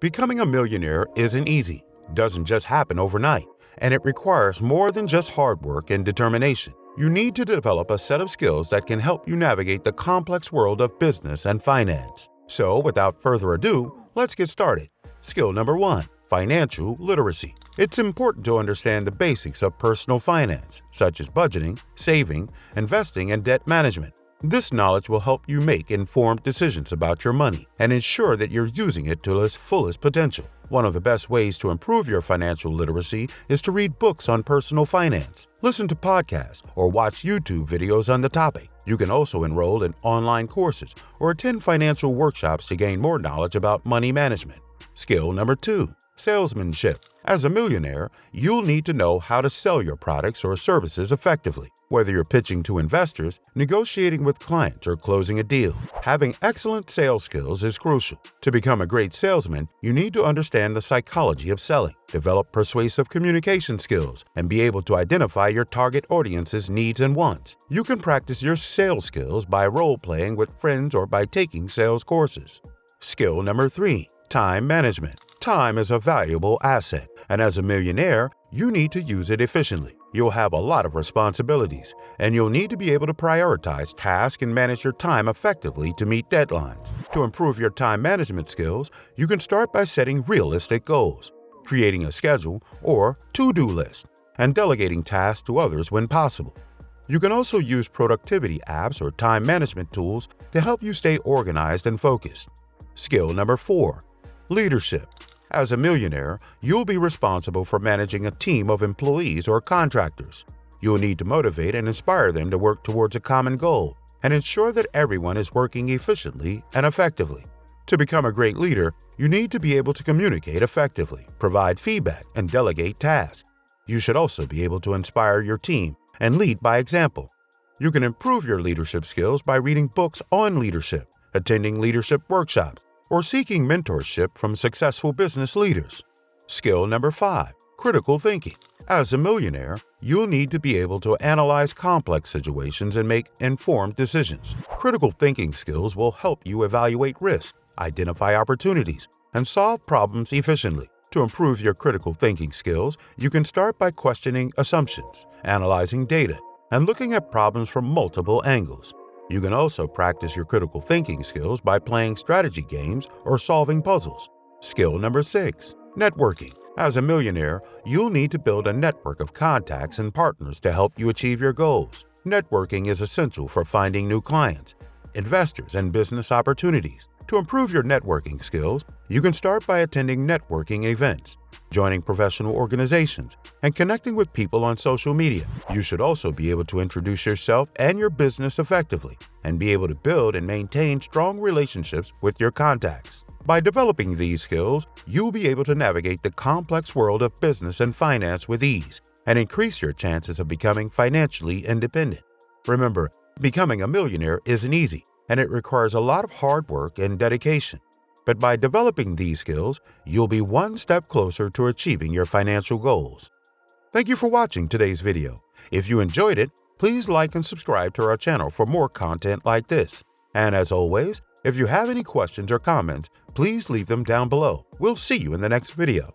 Becoming a millionaire isn't easy, doesn't just happen overnight, and it requires more than just hard work and determination. You need to develop a set of skills that can help you navigate the complex world of business and finance. So, without further ado, let's get started. Skill number 1, financial literacy. It's important to understand the basics of personal finance, such as budgeting, saving, investing, and debt management. This knowledge will help you make informed decisions about your money and ensure that you're using it to its fullest potential. One of the best ways to improve your financial literacy is to read books on personal finance, listen to podcasts, or watch YouTube videos on the topic. You can also enroll in online courses or attend financial workshops to gain more knowledge about money management. Skill number 2, salesmanship. As a millionaire, you'll need to know how to sell your products or services effectively. Whether you're pitching to investors, negotiating with clients, or closing a deal, having excellent sales skills is crucial. To become a great salesman, you need to understand the psychology of selling, develop persuasive communication skills, and be able to identify your target audience's needs and wants. You can practice your sales skills by role-playing with friends or by taking sales courses. Skill number 3, time management. Time is a valuable asset, and as a millionaire, you need to use it efficiently. You'll have a lot of responsibilities, and you'll need to be able to prioritize tasks and manage your time effectively to meet deadlines. To improve your time management skills, you can start by setting realistic goals, creating a schedule or to-do list, and delegating tasks to others when possible. You can also use productivity apps or time management tools to help you stay organized and focused. Skill number 4, leadership. As a millionaire, you'll be responsible for managing a team of employees or contractors. You'll need to motivate and inspire them to work towards a common goal and ensure that everyone is working efficiently and effectively. To become a great leader, you need to be able to communicate effectively, provide feedback, and delegate tasks. You should also be able to inspire your team and lead by example. You can improve your leadership skills by reading books on leadership, attending leadership workshops, or seeking mentorship from successful business leaders. Skill number 5, critical thinking. As a millionaire, you'll need to be able to analyze complex situations and make informed decisions. Critical thinking skills will help you evaluate risks, identify opportunities, and solve problems efficiently. To improve your critical thinking skills, you can start by questioning assumptions, analyzing data, and looking at problems from multiple angles. You can also practice your critical thinking skills by playing strategy games or solving puzzles. Skill number 6, networking. As a millionaire, you'll need to build a network of contacts and partners to help you achieve your goals. Networking is essential for finding new clients, investors, and business opportunities. To improve your networking skills, you can start by attending networking events, joining professional organizations, and connecting with people on social media. You should also be able to introduce yourself and your business effectively and be able to build and maintain strong relationships with your contacts. By developing these skills, you'll be able to navigate the complex world of business and finance with ease and increase your chances of becoming financially independent. Remember, becoming a millionaire isn't easy, and it requires a lot of hard work and dedication. But by developing these skills, you'll be one step closer to achieving your financial goals. Thank you for watching today's video. If you enjoyed it, please like and subscribe to our channel for more content like this. And as always, if you have any questions or comments, please leave them down below. We'll see you in the next video.